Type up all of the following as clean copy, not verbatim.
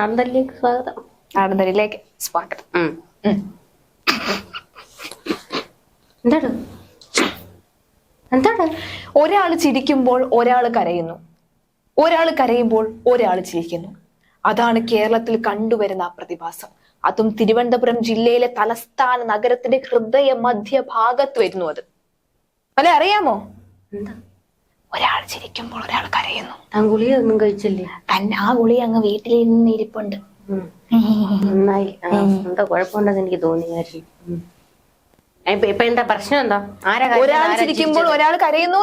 നാടന്തലിലേക്ക് സ്വാഗതം. നാടന്തലിലേക്ക് സ്വാഗതം. എന്താണ് എന്താണ്? ഒരാൾ ചിരിക്കുമ്പോൾ ഒരാൾ കരയുന്നു, ഒരാൾ കരയുമ്പോൾ ഒരാൾ ചിരിക്കുന്നു. അതാണ് കേരളത്തിൽ കണ്ടുവരുന്ന പ്രതിഭാസം. അതും തിരുവനന്തപുരം ജില്ലയിലെ തലസ്ഥാന നഗരത്തിന്റെ ഹൃദയ മധ്യഭാഗത്ത് വരുന്നു. അത് അല്ലെ, അറിയാമോ? എന്താ? ഒരാൾ ചിരിക്കുമ്പോൾ ഒരാൾ കരയുന്നു. താൻ ഗുളിക ഒന്നും കഴിച്ചില്ലേ? തന്നെ ആ ഗുളി അങ്ങ് വീട്ടിൽ നിന്ന് ഇരിപ്പുണ്ട്. നന്നായി. എന്താ കുഴപ്പമുണ്ടെന്ന് എനിക്ക് തോന്നിയായിരുന്നു. ഇപ്പൊ എന്താ പ്രശ്നം? എന്താ? ഒരാൾ ചിരിക്കുമ്പോൾ ഒരാൾ കരയുന്നു.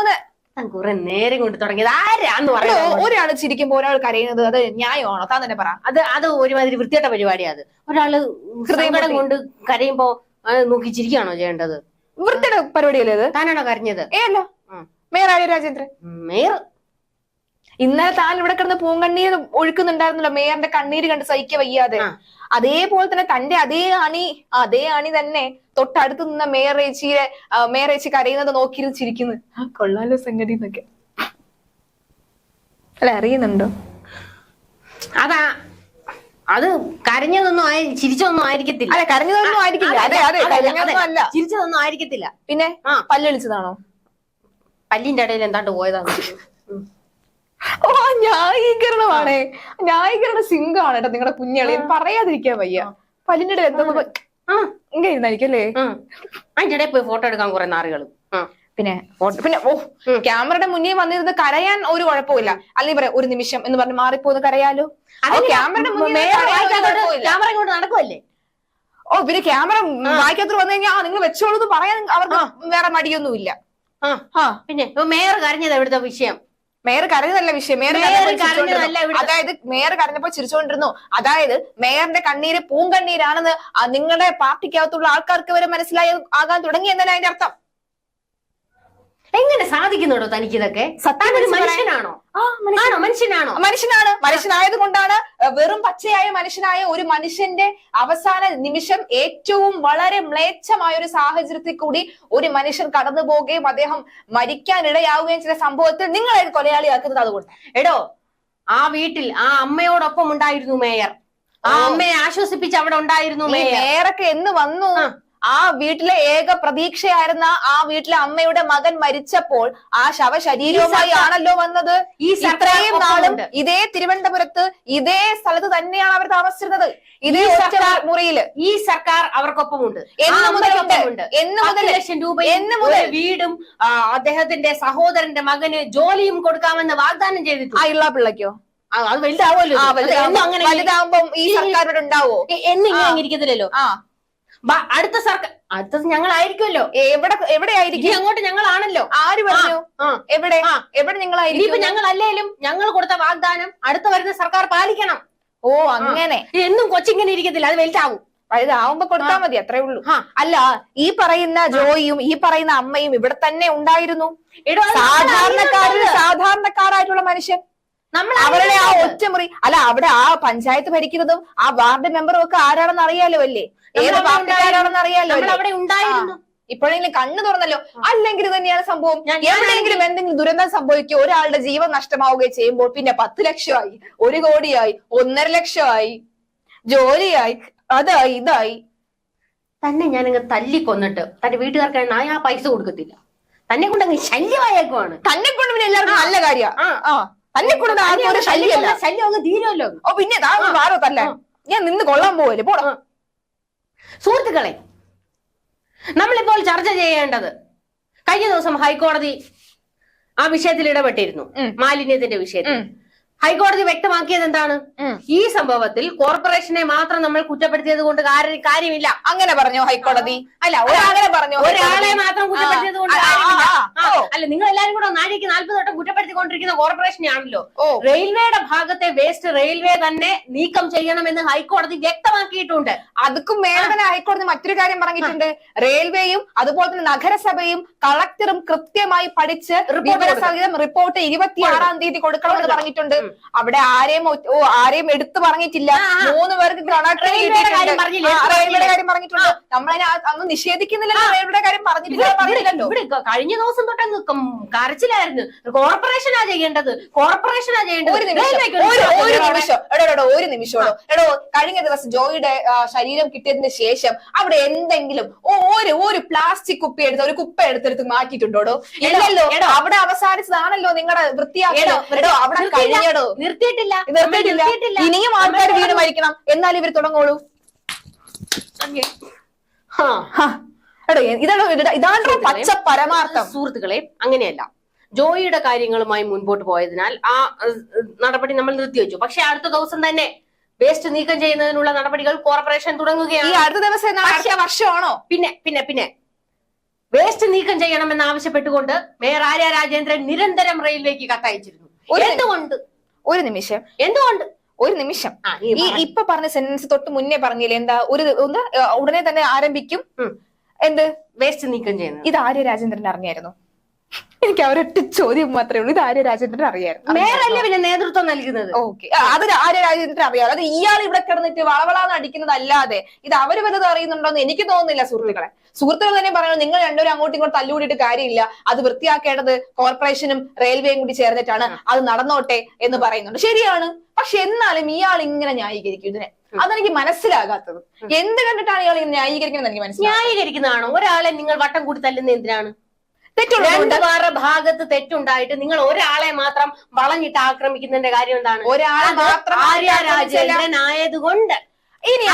കുറെ നേരം കൊണ്ട് തുടങ്ങിയത് ആരാന്ന് പറയാ. ഒരാൾ ചിരിക്കുമ്പോൾ ഒരാൾ കരയുന്നത് അത് ന്യായമാണോ? താൻ തന്നെ പറ. അത് ഒരുമാതിരി വൃത്തിയായിട്ട പരിപാടിയാ. അത് ഒരാള് ഹൃദയം കൊണ്ട് കരയുമ്പോ നോക്കി ചിരിക്കുകയാണോ ചെയ്യേണ്ടത്? വൃത്തിയുടെ പരിപാടിയല്ലേ അത്? താനാണോ കരഞ്ഞത്? അല്ല, മേയർ ആര്യ രാജേന്ദ്രൻ. മേയർ ഇന്നലെ താൻ ഇവിടെ കിടന്ന് പൂങ്കണ്ണീർ ഒഴുക്കുന്നുണ്ടായിരുന്നല്ലോ, മേയറിന്റെ കണ്ണീര് കണ്ട് സഹിക്ക വയ്യാതെ. അതേപോലെ തന്നെ തന്റെ അതേ അണി തന്നെ തൊട്ടടുത്ത് നിന്ന മേയർ ചേച്ചി കരയുന്നത് നോക്കിയിരുന്ന് ചിരിക്കുന്നു. കൊള്ളാലോ സംഗതി എന്നൊക്കെ അല്ല, അറിയുന്നുണ്ടോ? അത് കരഞ്ഞതൊന്നും ചിരിച്ചതൊന്നും ആയിരിക്കത്തില്ല. അല്ല, കരഞ്ഞതൊന്നും ആയിരിക്കില്ല. അതെ അതെ, കരഞ്ഞതൊന്നും അല്ല. ചിരിച്ചതൊന്നും ആയിരിക്കത്തില്ല. പിന്നെ പല്ലൊളിച്ചതാണോ? പല്ലിന്റെ ഇടയിൽ എന്താണ്ട് പോയതാണ്. ഓ, ന്യായീകരണമാണേ. ന്യായീകരണ സിംഗാണ് കേട്ടോ നിങ്ങളുടെ കുഞ്ഞളി. പറയാതിരിക്കാൻ വയ്യ. പല്ലിന്റെ ഇടയിൽ എന്താ ഇങ്ങനെ ഇരുന്നായിരിക്കും അല്ലേ? അതിന്റെ ഇടയിൽ പോയി ഫോട്ടോ എടുക്കാൻ കുറെ നാറുകള്. പിന്നെ ക്യാമറയുടെ മുന്നിൽ വന്നിരുന്ന് കരയാൻ ഒരു കുഴപ്പമില്ല. അല്ലെങ്കിൽ പറയാം ഒരു നിമിഷം എന്ന് പറഞ്ഞ് മാറിപ്പോന്ന് കരയാലോ. ക്യാമറയുടെ ക്യാമറ കൊണ്ട് നടക്കുമല്ലേ? ഓ, പിന്നെ ക്യാമറ വായിക്കാത്ത വന്നു കഴിഞ്ഞാൽ നിങ്ങൾ വെച്ചോളൂ എന്ന് പറയാൻ അവർക്ക് വേറെ മടിയൊന്നുമില്ല. പിന്നെ മേയർ കരഞ്ഞത് എവിടുത്തെ വിഷയം? മേയർ കരഞ്ഞതല്ല വിഷയം. അതായത് മേയർ കരഞ്ഞപ്പോ ചിരിച്ചുകൊണ്ടിരുന്നു. അതായത് മേയറിന്റെ കണ്ണീര് പൂങ്കണ്ണീരാണെന്ന് നിങ്ങളുടെ പാർട്ടിക്കകത്തുള്ള ആൾക്കാർക്ക് വരെ മനസ്സിലായി ആകാൻ തുടങ്ങി എന്നല്ല അതിന്റെ അർത്ഥം. എങ്ങനെ സാധിക്കുന്നുണ്ടോ തനിക്കിതൊക്കെ? മനുഷ്യനാണോ? മനുഷ്യനായത് കൊണ്ടാണ് വെറും പച്ചയായ മനുഷ്യനായ ഒരു മനുഷ്യന്റെ അവസാന നിമിഷം ഏറ്റവും വളരെ മ്ലേച്ഛമായ ഒരു സാഹചര്യത്തിൽ കൂടി ഒരു മനുഷ്യൻ കടന്നു പോവുകയും അദ്ദേഹം മരിക്കാനിടയാവുകയും ചെയ്ത സംഭവത്തിൽ നിങ്ങളെ കൊലയാളിയാക്കുന്നത് അതുകൊണ്ട്. എടോ, ആ വീട്ടിൽ ആ അമ്മയോടൊപ്പം ഉണ്ടായിരുന്നു മേയർ. ആ അമ്മയെ ആശ്വസിപ്പിച്ച് അവിടെ ഉണ്ടായിരുന്നു മേയറൊക്കെ എന്ന് വന്നു. ആ വീട്ടിലെ ഏക പ്രതീക്ഷയായിരുന്ന ആ വീട്ടിലെ അമ്മയുടെ മകൻ മരിച്ചപ്പോൾ ആ ശവശരീരവുമായി ആണല്ലോ വന്നത്. ഇത്രയും നാളും ഇതേ തിരുവനന്തപുരത്ത് ഇതേ സ്ഥലത്ത് തന്നെയാണ് അവർ താമസിച്ചിരുന്നത്, ഇതേ മുറിയില്. ഈ സർക്കാർ അവർക്കൊപ്പമുണ്ട്. എന്ന് ലക്ഷം രൂപ വീടും അദ്ദേഹത്തിന്റെ സഹോദരന്റെ മകന് ജോലിയും കൊടുക്കാമെന്ന് വാഗ്ദാനം ചെയ്തിട്ടുണ്ട്. ആ ഇള്ള പിള്ളയ്ക്കോ? അത് വലുതാവുമല്ലോ. വലുതാവുമ്പം ഈ സർക്കാരിവിടെ ഉണ്ടാവോ? എന്നിങ്ങനെ ഇരിക്കത്തില്ലല്ലോ. അടുത്ത സർക്കാർ അടുത്തത് ഞങ്ങളായിരിക്കുമല്ലോ. എവിടെയായിരിക്കും? അങ്ങോട്ട് ഞങ്ങളാണല്ലോ. ആര് പറഞ്ഞു? എവിടെ നിങ്ങളായിരിക്കും? ഇപ്പൊ ഞങ്ങളല്ലേലും ഞങ്ങൾ കൊടുത്ത വാഗ്ദാനം അടുത്ത വരുന്ന സർക്കാർ പാലിക്കണം. ഓ, അങ്ങനെ. എന്നും കൊച്ചിങ്ങനെ ഇരിക്കത്തില്ല, അത് വലുതാവുമ്പോ കൊടുത്താ മതി, അത്രേ ഉള്ളൂ. അല്ല, ഈ പറയുന്ന ജോയിയും ഈ പറയുന്ന അമ്മയും ഇവിടെ തന്നെ ഉണ്ടായിരുന്നു. സാധാരണക്കാരായിട്ടുള്ള മനുഷ്യൻ. അവരുടെ ആ ഒറ്റമുറി അല്ല, അവിടെ ആ പഞ്ചായത്ത് ഭരിക്കുന്നതും ആ വാർഡ് മെമ്പറും ഒക്കെ ആരാണെന്ന് അറിയാലോ അല്ലേ? ഏത് പാർട്ടിക്കാരാണെന്ന് അറിയാലോ. അവിടെ ഉണ്ടായിരുന്നു. ഇപ്പോഴെങ്കിലും കണ്ണു തുറന്നല്ലോ. അല്ലെങ്കിൽ തന്നെയാണ് സംഭവം. എവിടെയെങ്കിലും എന്തെങ്കിലും ദുരന്തം സംഭവിക്കുക, ഒരാളുടെ ജീവൻ നഷ്ടമാവുകയും ചെയ്യുമ്പോൾ പിന്നെ 10 ലക്ഷമായി, 1 കോടിയായി, 1.5 ലക്ഷമായി, ജോലിയായി, അതായി ഇതായി. തന്നെ ഞാനങ്ങ് തല്ലിക്കൊന്നിട്ട് തന്റെ വീട്ടുകാർക്ക് ആ പൈസ കൊടുക്കത്തില്ല. തന്നെ കൊണ്ട് അങ്ങ് ശല്യമായേക്കുവാണ്. തന്നെ കൊണ്ട് പിന്നെ എല്ലാവർക്കും നല്ല കാര്യമാണ്. ശല്യം അങ്ങ് തീരുമല്ലോ. ഓ, പിന്നെ മാറോ തല്ല. ഞാൻ നിന്ന് കൊള്ളാൻ പോവല്ലേ? പോടാ. സുഹൃത്തുക്കളെ, നമ്മളിപ്പോൾ ചർച്ച ചെയ്യേണ്ടത്, കഴിഞ്ഞ ദിവസം ഹൈക്കോടതി ആ വിഷയത്തിൽ ഇടപെട്ടിരുന്നു, മാലിന്യത്തിന്റെ വിഷയത്തിൽ. ഹൈക്കോടതി വ്യക്തമാക്കിയത് എന്താണ്? ഈ സംഭവത്തിൽ കോർപ്പറേഷനെ മാത്രം നമ്മൾ കുറ്റപ്പെടുത്തിയത് കൊണ്ട് കാര്യമില്ല. അങ്ങനെ പറഞ്ഞോ ഹൈക്കോടതി? അല്ല, അങ്ങനെ പറഞ്ഞോ. ഒരാളെ മാത്രം കുറ്റപ്പെടുത്തിയത് കൊണ്ട് അല്ല, നിങ്ങൾ എല്ലാരും കൂടെ 40 വട്ടം കുറ്റപ്പെടുത്തിക്കൊണ്ടിരിക്കുന്ന കോർപ്പറേഷനെയാണല്ലോ. റെയിൽവേയുടെ ഭാഗത്തെ വേസ്റ്റ് റെയിൽവേ തന്നെ നീക്കം ചെയ്യണമെന്ന് ഹൈക്കോടതി വ്യക്തമാക്കിയിട്ടുണ്ട്. അതുക്കും മേലെ ഹൈക്കോടതി മറ്റൊരു കാര്യം പറഞ്ഞിട്ടുണ്ട്. റെയിൽവേയും അതുപോലെ തന്നെ നഗരസഭയും കളക്ടറും കൃത്യമായി പഠിച്ച് വിവരസഹിതം റിപ്പോർട്ട് 26-ാം തീയതി കൊടുക്കണമെന്ന് പറഞ്ഞിട്ടുണ്ട്. അവിടെ ആരെയും എടുത്തു പറഞ്ഞിട്ടില്ല. 3 പേർക്ക് റെയിൽവേയുടെ കാര്യം പറഞ്ഞിട്ടുണ്ട്. നമ്മളതിനെ അന്ന് നിഷേധിക്കുന്നില്ലല്ലോ. റെയിൽവേയുടെ കാര്യം പറഞ്ഞിട്ടില്ലല്ലോ. ഇവിടെ കഴിഞ്ഞ ദിവസം തൊട്ടങ്ങ് കരച്ചിലായിരുന്നു. കോർപ്പറേഷനാ ചെയ്യേണ്ടത്, കോർപ്പറേഷനാ ചെയ്യേണ്ടത്. ഒരു നിമിഷം എടോ, കഴിഞ്ഞ ദിവസം ജോയിയുടെ ശരീരം കിട്ടിയതിന് ശേഷം അവിടെ എന്തെങ്കിലും ഒരു പ്ലാസ്റ്റിക് കുപ്പി എടുത്ത് ഒരു കുപ്പ എടുത്തെടുത്ത് മാറ്റിയിട്ടുണ്ടോ? ഇല്ലല്ലോ. അവിടെ അവസാനിച്ചതാണല്ലോ നിങ്ങളുടെ വൃത്തിയാക്കലോ. അവിടെ കഴിഞ്ഞടോ, നിർത്തിയിട്ടില്ല. ഇനിയും ആൾക്കാർ വീട് മരിക്കണം, എന്നാൽ ഇവർ തുടങ്ങോളൂ. ഇതാണോ പച്ച പരമാർത്ഥം? സുഹൃത്തുക്കളെ, അങ്ങനെയല്ല. ജോയിയുടെ കാര്യങ്ങളുമായി മുൻപോട്ട് പോയതിനാൽ ആ നടപടി നമ്മൾ നിർത്തിവെച്ചു. പക്ഷെ അടുത്ത ദിവസം തന്നെ വേസ്റ്റ് നീക്കം ചെയ്യുന്നതിനുള്ള നടപടികൾ കോർപ്പറേഷൻ തുടങ്ങുകയാണ്. ഈ അടുത്ത ദിവസം വർഷമാണോ? പിന്നെ വേസ്റ്റ് നീക്കം ചെയ്യണമെന്ന് ആവശ്യപ്പെട്ടുകൊണ്ട് മേയർ ആര്യ രാജേന്ദ്രൻ നിരന്തരം റെയിൽവേക്ക് കത്തയച്ചിരുന്നു. എന്തുകൊണ്ട്? ഒരു നിമിഷം ഈ ഇപ്പൊ പറഞ്ഞ സെന്റൻസ് തൊട്ട് മുന്നേ പറഞ്ഞില്ലേ, എന്താ ഉടനെ തന്നെ ആരംഭിക്കും എന്ത് വേസ്റ്റ് നീക്കം ചെയ്യുന്നത്? ഇത് ആര്യ രാജേന്ദ്രൻ അറിഞ്ഞായിരുന്നു? എനിക്ക് അവരൊറ്റ ചോദ്യം മാത്രമേ ഉള്ളൂ. ഇത് ആര്യ രാജേന്ദ്രൻ അറിയായിരുന്നു? മേയറല്ലേ പിന്നെ നേതൃത്വം നൽകുന്നത്. ഓക്കെ, അത് ആര്യ രാജേന്ദ്രൻ അറിയാം. അത് ഇയാൾ ഇവിടെ കിടന്നിട്ട് വളവളാന്ന് അടിക്കുന്നതല്ലാതെ ഇത് അവര് വല്ലതും അറിയുന്നുണ്ടോന്ന് എനിക്ക് തോന്നുന്നില്ല. സുഹൃത്തുക്കൾ തന്നെ പറയുന്നത് നിങ്ങൾ രണ്ടുപേരും അങ്ങോട്ടും ഇങ്ങോട്ടും തല്ലുകൂടിയിട്ട് കാര്യമില്ല, അത് വൃത്തിയാക്കേണ്ടത് കോർപ്പറേഷനും റെയിൽവേയും കൂടി ചേർന്നിട്ടാണ്, അത് നടന്നോട്ടെ എന്ന് പറയുന്നുണ്ട്. ശരിയാണ്. പക്ഷെ എന്നാലും ഇയാൾ ഇങ്ങനെ ന്യായീകരിക്കും ഇതിനെ. അതെനിക്ക് മനസ്സിലാകാത്തത്. എന്ത് കണ്ടിട്ടാണ് ഇയാൾ ഇങ്ങനെ ന്യായീകരിക്കുന്നത്? എനിക്ക് മനസ്സിലായി. ന്യായീകരിക്കുന്നതാണോ? ഒരാളെ നിങ്ങൾ വട്ടം കൂടി തല്ലുന്ന എന്തിനാണ്? ഭാഗത്ത് തെറ്റുണ്ടായിട്ട് നിങ്ങൾ ഒരാളെ മാത്രം വളഞ്ഞിട്ട് ആക്രമിക്കുന്നതിന്റെ കാര്യം എന്താണ്? ഒരാളെ മാത്രം ആര്യ രാജേന്ദ്രൻ ആയതുകൊണ്ട്. ഇനി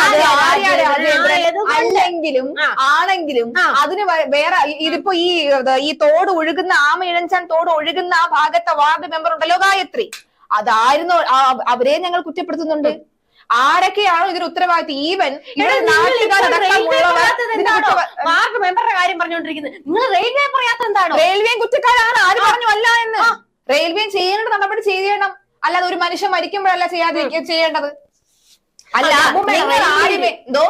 അല്ലെങ്കിലും ആണെങ്കിലും അതിന് വേറെ ഇതിപ്പോ ഈ തോട് ഒഴുകുന്ന ഇഴഞ്ചാൻ തോട് ഒഴുകുന്ന ആ ഭാഗത്തെ വാർഡ് മെമ്പർ ഉണ്ടല്ലോ, ഗായത്രി, അതായിരുന്നു. അവരെ ഞങ്ങൾ കുറ്റപ്പെടുത്തുന്നുണ്ട്. ആരൊക്കെയാണോ ഇതിന് ഉത്തരവാദിത്തം? ഈവൻ ഇവിടെ വാർഡ് മെമ്പറുടെ കാര്യം പറഞ്ഞുകൊണ്ടിരിക്കുന്നത് നിങ്ങൾ റെയിൽവേ പറയാത്ത എന്താണോ? റെയിൽവേയും കുറ്റക്കാരാണ്. ആര് പറഞ്ഞു അല്ല എന്ന്? റെയിൽവേ ചെയ്യേണ്ട നടപടി ചെയ്യണം, അല്ലാതെ ഒരു മനുഷ്യൻ മരിക്കുമ്പോഴല്ല ചെയ്യേണ്ടത്. അല്ല എന്തോ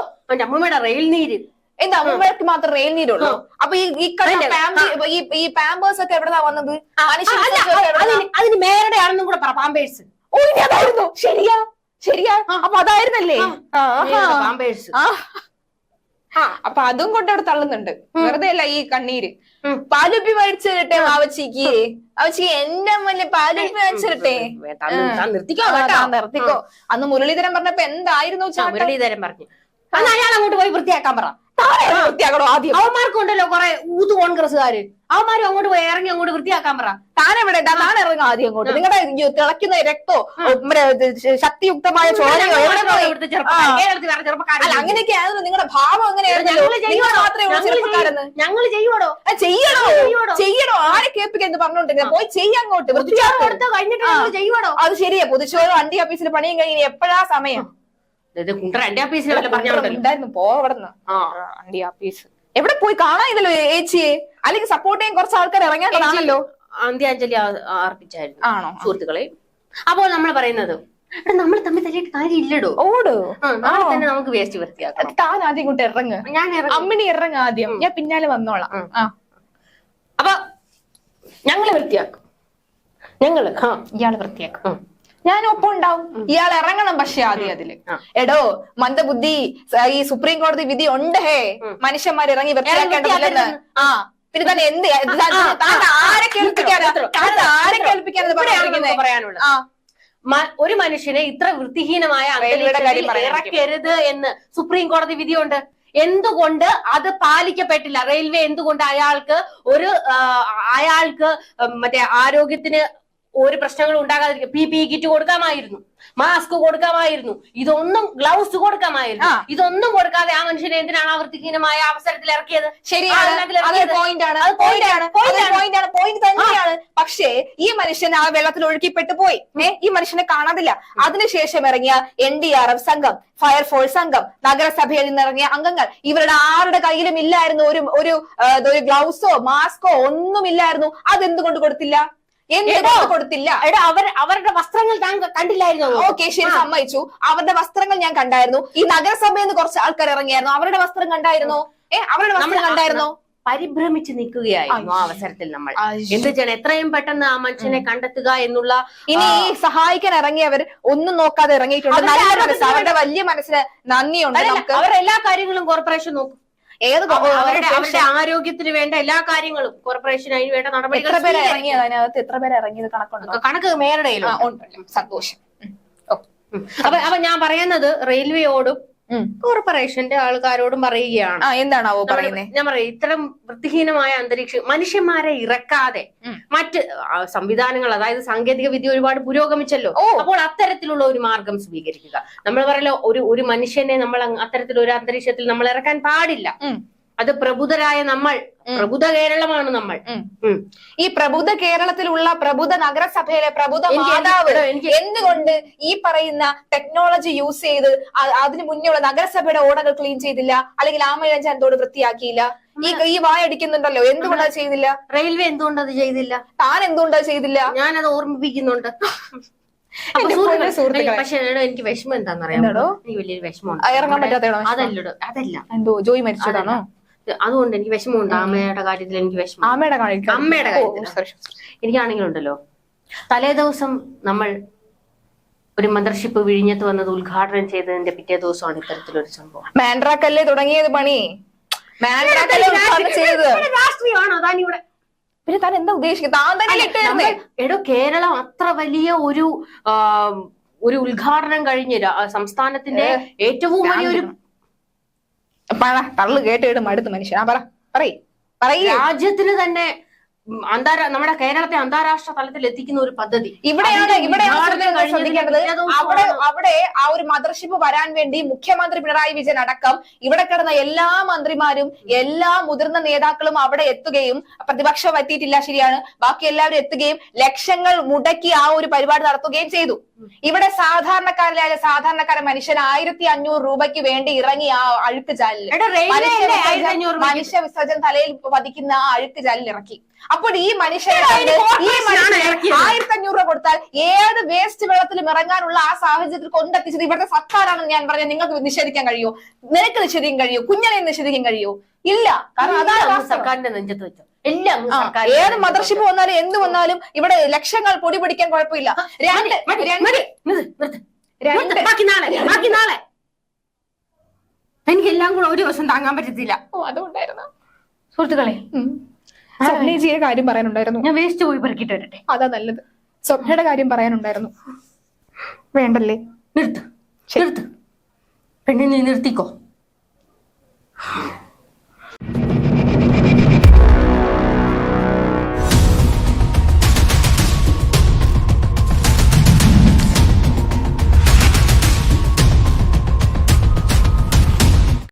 അമ്മൂമ്മയുടെ റെയിൽ നീര് എന്താ അമ്മൂമ്മക്ക് മാത്രം റെയിൽ നീരുള്ളൂ? അപ്പൊ ഈ പാമ്പേഴ്സ് ഒക്കെ എവിടെന്നാ വന്നത്? അതിന് മേയറുടെ ആണെന്നും കൂടെ പറ. പാമ്പേഴ്സ് അതായിരുന്നു. ശരിയാ. അപ്പൊ അതായിരുന്നല്ലേ പാമ്പേഴ്സ്. അപ്പൊ അതും കൊണ്ട് അവിടെ തള്ളുന്നുണ്ട്. വെറുതെ അല്ല ഈ കണ്ണീര്. പാലുപ്പി മേടിച്ചിട്ടെ അവച്ചിക്ക് എന്റെ മുന്നിൽ പാലുപ്പി മേടിച്ചിട്ടെ. നിർത്തിക്കോ. അന്ന് മുരളീധരൻ പറഞ്ഞപ്പോ എന്തായിരുന്നു? മുരളീധരൻ പറഞ്ഞു അയാൾ അങ്ങോട്ട് പോയി വൃത്തിയാക്കാൻ പറ. വൃത്തിയാക്കണോ ആദ്യം? അവന്മാർക്കുണ്ടല്ലോ കുറെ ഊത് കോൺഗ്രസ്സുകാര്, അവന്മാരും അങ്ങോട്ട് പോയി ഇറങ്ങി അങ്ങോട്ട് വൃത്തിയാക്കാൻ പറ. താൻ ഇറങ്ങും ആദ്യം അങ്ങോട്ട്. നിങ്ങളുടെ തിളക്കുന്ന രക്തോ ശക്തിയുക്തമായ ചോരയോ അങ്ങനെയൊക്കെ ആയിരുന്നു നിങ്ങളുടെ ഭാവം. എങ്ങനെയായിരുന്നു? ഞങ്ങൾ ചെയ്യണോ? ആരെ കേൾപ്പിക്കാൻ പറഞ്ഞോണ്ടിരിക്കുന്നത്? പോയി ചെയ്യങ്ങോട്ട്. ചെയ്യണോ? അത് ശരിയാ. പൊതുച്ചോരോ അണ്ടി ഓഫീസിൽ പണിയും കഴിഞ്ഞ് എപ്പോഴാ സമയം? ഉണ്ടായിരുന്നു. പോവിടുന്ന് അണ്ടി ഓഫീസ് എവിടെ പോയി കാണാനില്ലല്ലോ ഏച്ചിയെ. അല്ലെങ്കിൽ സപ്പോർട്ട് ചെയ്യാൻ കുറച്ച് ആൾക്കാർ ഇറങ്ങാനാണല്ലോ. അന്ത്യാഞ്ജലി അർപ്പിച്ചായിരുന്നു. ആണോ സുഹൃത്തുക്കളെ? അപ്പോൾ നമ്മൾ പറയുന്നത് നമ്മൾ തമ്മിൽ തല്ലിയിട്ട് കാര്യമില്ലടോ. നാളെ തന്നെ നമുക്ക് വേസ്റ്റ് വൃത്തിയാക്കാം. താൻ ആദ്യം ഇങ്ങോട്ട് ഇറങ്ങ്. അമ്മിണി ഇറങ്ങ ആദ്യം, ഞാൻ പിന്നാലെ വന്നോളാം. അപ്പൊ ഞങ്ങള് വൃത്തിയാക്കും. ഇയാള് വൃത്തിയാക്കും. ഞാനും ഒപ്പം ഉണ്ടാവും. ഇയാൾ ഇറങ്ങണം. പക്ഷെ ആദ്യം അതില് എടോ മന്ദബുദ്ധി, ഈ സുപ്രീം കോടതി വിധി ഉണ്ട്. മനുഷ്യന്മാർ ഇറങ്ങി വൃത്തിയാക്കേണ്ടതില്ലെന്ന്. പിന്നെ തന്നെ ആരെ കേൾപ്പിക്കാനെന്ന് പറയാനുള്ളത്? ഒരു മനുഷ്യനെ ഇത്ര വൃത്തിഹീനമായ ഇറക്കരുത് എന്ന് സുപ്രീം കോടതി വിധിയുണ്ട്. എന്തുകൊണ്ട് അത് പാലിക്കപ്പെട്ടില്ല? റെയിൽവേ എന്തുകൊണ്ട് അയാൾക്ക് മറ്റേ ആരോഗ്യത്തിന് ഒരു പ്രശ്നങ്ങളും ഉണ്ടാകാതിരിക്കും. PPE കിറ്റ് കൊടുക്കാമായിരുന്നു, മാസ്ക് കൊടുക്കാമായിരുന്നു, ഗ്ലൗസ് കൊടുക്കാമായിരുന്നു. ഇതൊന്നും കൊടുക്കാതെ ആ മനുഷ്യനെ എന്തിനാണ് ആ വൃത്തിഹീനമായ അവസരത്തിൽ ഇറക്കിയത്? പോയിന്റ്. പക്ഷേ ഈ മനുഷ്യൻ ആ വെള്ളത്തിൽ ഒഴുക്കിപ്പെട്ടു പോയി. ഈ മനുഷ്യനെ കാണാതില്ല. അതിനുശേഷം ഇറങ്ങിയ NDRF സംഘം, ഫയർഫോഴ്സ് സംഘം, നഗരസഭയിൽ നിന്നിറങ്ങിയ അംഗങ്ങൾ, ഇവരുടെ ആരുടെ കയ്യിലും ഇല്ലായിരുന്നു ഒരു ഗ്ലൗസോ മാസ്കോ ഒന്നുമില്ലായിരുന്നു. അതെന്തുകൊണ്ട് കൊടുത്തില്ല? കൊടുത്തില്ല. അവരുടെ വസ്ത്രങ്ങൾ താൻ കണ്ടില്ലായിരുന്നു? ഓക്കെ, ശരി, സമ്മതിച്ചു. അവരുടെ വസ്ത്രങ്ങൾ ഞാൻ കണ്ടായിരുന്നു. ഈ നഗരസഭയിൽ നിന്ന് കുറച്ച് ആൾക്കാർ ഇറങ്ങിയായിരുന്നു. അവരുടെ വസ്ത്രം കണ്ടായിരുന്നോ? അവരുടെ വസ്ത്രം കണ്ടായിരുന്നോ? പരിഭ്രമിച്ച് നിൽക്കുകയായിരുന്നു ആ അവസരത്തിൽ നമ്മൾ. എന്ത് ചെയ്യണം, എത്രയും പെട്ടെന്ന് ആ മനുഷ്യനെ കണ്ടെത്തുക എന്നുള്ള. ഇനി ഈ സഹായിക്കാൻ ഇറങ്ങിയവർ ഒന്നും നോക്കാതെ ഇറങ്ങിയിട്ടുണ്ട്. നല്ല മനസ്സ്, അവരുടെ വലിയ മനസ്സിന് നന്ദിയുണ്ട്. അവർ എല്ലാ കാര്യങ്ങളും കോർപ്പറേഷൻ നോക്കും. അവരുടെ ആരോഗ്യത്തിന് വേണ്ട എല്ലാ കാര്യങ്ങളും കോർപ്പറേഷൻ അതിന് വേണ്ട നടപടികൾ. എത്ര പേര് ഇറങ്ങിയത് അതിനകത്ത്? എത്ര പേര് ഇറങ്ങിയത് കണക്കുണ്ടോ? കണക്ക് മേയറുടെ കയ്യിലുണ്ട്. സന്തോഷം. അപ്പൊ ഞാൻ പറയുന്നത് റെയിൽവേയോടും കോർപ്പറേഷന്റെ ആൾക്കാരോടും പറയുകയാണ്. എന്താണാവോ പറയുന്നത്? ഞാൻ പറയും, ഇത്തരം വൃത്തിഹീനമായ അന്തരീക്ഷം, മനുഷ്യന്മാരെ ഇറക്കാതെ മറ്റ് സംവിധാനങ്ങൾ, അതായത് സാങ്കേതിക വിദ്യ ഒരുപാട് പുരോഗമിച്ചല്ലോ. അപ്പോൾ അത്തരത്തിലുള്ള ഒരു മാർഗം സ്വീകരിക്കുക. നമ്മൾ പറയല്ലോ, ഒരു മനുഷ്യനെ നമ്മൾ അത്തരത്തിലൊരു അന്തരീക്ഷത്തിൽ നമ്മൾ ഇറക്കാൻ പാടില്ല. അത് പ്രബുദ്ധരായ നമ്മൾ, പ്രബുദ്ധ കേരളമാണ് നമ്മൾ. ഈ പ്രബുദ്ധ കേരളത്തിലുള്ള പ്രബുദ്ധ നഗരസഭയിലെ പ്രബുദ്ധ മാതാവ് എന്തുകൊണ്ട് ഈ പറയുന്ന ടെക്നോളജി യൂസ് ചെയ്ത് അതിന് മുന്നേയുള്ള നഗരസഭയുടെ ഓടകൾ ക്ലീൻ ചെയ്തില്ല, അല്ലെങ്കിൽ ആമയിഴഞ്ചാനത്തോട് വൃത്തിയാക്കിയില്ല? ഈ വായടിക്കുന്നുണ്ടല്ലോ, എന്തുകൊണ്ടത് ചെയ്തില്ല? റെയിൽവേ എന്തുകൊണ്ടത് ചെയ്തില്ല? താൻ എന്തുകൊണ്ടത് ചെയ്തില്ല? ഞാനത് ഓർമ്മിപ്പിക്കുന്നുണ്ട്. പക്ഷെ എനിക്ക് വിഷമം എന്താണെന്നറിയാമോ? എനിക്ക് വലിയൊരു വിഷമം. ഇറങ്ങാൻ പറ്റാത്ത അതല്ല, എന്തോ ജോയി മരിച്ചതാണോ? അതുകൊണ്ട് എനിക്ക് വിഷമമുണ്ട്. അമ്മയുടെ കാര്യത്തിൽ എനിക്ക് വിഷമം. അമ്മയുടെ കാര്യത്തിൽ എനിക്കാണെങ്കിലുണ്ടല്ലോ, തലേ ദിവസം നമ്മൾ ഒരു മദർഷിപ്പ് വിഴിഞ്ഞത്ത് വന്നത് ഉദ്ഘാടനം ചെയ്തതിന്റെ പിറ്റേ ദിവസമാണ് ഇത്തരത്തിലൊരു സംഭവം. മാൻഡ്രാക്കല്ലേ തുടങ്ങിയത് പണി? രാഷ്ട്രീയമാണോ താനിവിടെ? പിന്നെ താൻ എന്താ ഉദ്ദേശിക്കുന്നത്? എടോ, കേരളം അത്ര വലിയ ഒരു ഉദ്ഘാടനം കഴിഞ്ഞ് സംസ്ഥാനത്തിന്റെ ഏറ്റവും വലിയൊരു തള്ളു കേട്ട് മടുത്ത് മനുഷ്യൻ. രാജ്യത്തിന് തന്നെ നമ്മുടെ കേരളത്തെ അന്താരാഷ്ട്ര തലത്തിൽ എത്തിക്കുന്ന ഒരു പദ്ധതി ഇവിടെയാണ് ശ്രദ്ധിക്കേണ്ടത്. അവിടെ ആ ഒരു മദർഷിപ്പ് വരാൻ വേണ്ടി മുഖ്യമന്ത്രി പിണറായി വിജയൻ അടക്കം ഇവിടെ കിടന്ന എല്ലാ മന്ത്രിമാരും എല്ലാ മുതിർന്ന നേതാക്കളും അവിടെ എത്തുകയും, പ്രതിപക്ഷം എത്തിയിട്ടില്ല ശരിയാണ്, ബാക്കി എല്ലാവരും എത്തുകയും ലക്ഷങ്ങൾ മുടക്കി ആ ഒരു പരിപാടി നടത്തുകയും ചെയ്തു. ഇവിടെ സാധാരണക്കാരൻ മനുഷ്യൻ 1500 രൂപയ്ക്ക് വേണ്ടി ഇറങ്ങി ആ അഴുക്ക് ചാലിൽ മനുഷ്യ വിസർജനം തലയിൽ പതിക്കുന്ന ആ അഴുക്ക് ചാലിൽ ഇറക്കി. അപ്പോൾ ഈ മനുഷ്യനെ 1500 രൂപ കൊടുത്താൽ ഏത് വേസ്റ്റ് വെള്ളത്തിലും ഇറങ്ങാനുള്ള ആ സാഹചര്യത്തിൽ കൊണ്ടെത്തിച്ചത് ഇവിടുത്തെ സർക്കാരാണെന്ന് ഞാൻ പറഞ്ഞാൽ നിങ്ങൾക്ക് നിഷേധിക്കാൻ കഴിയോ? നിനക്ക് നിഷേധിക്കാൻ കഴിയോ? കുഞ്ഞിനെ നിഷേധിക്കാൻ കഴിയോ? ഇല്ല. കാരണം അതാണ് സർക്കാരിന്റെ നെഞ്ചത്ത് വെച്ചത്. ഏത് മദർഷിപ്പ് വന്നാലും എന്ത് വന്നാലും ഇവിടെ ലക്ഷങ്ങൾ പൊടി പിടിക്കാൻ കുഴപ്പമില്ല. എനിക്കെല്ലാം കൂടെ ഒരു ദിവസം താങ്ങാൻ പറ്റത്തില്ല. അതുകൊണ്ടായിരുന്നു സുഹൃത്തുക്കളെ, സ്വപ്നജിയുടെ കാര്യം പറയാനുണ്ടായിരുന്നു. ഞാൻ വേസ്റ്റ് പോയി പെറുക്കിട്ട് വരട്ടെ. അതാ നല്ലത്. സ്വപ്നയുടെ കാര്യം പറയാനുണ്ടായിരുന്നു. വേണ്ടല്ലേ? നിർത്ത് പെണ്ണെ, നീ നിർത്തിക്കോ.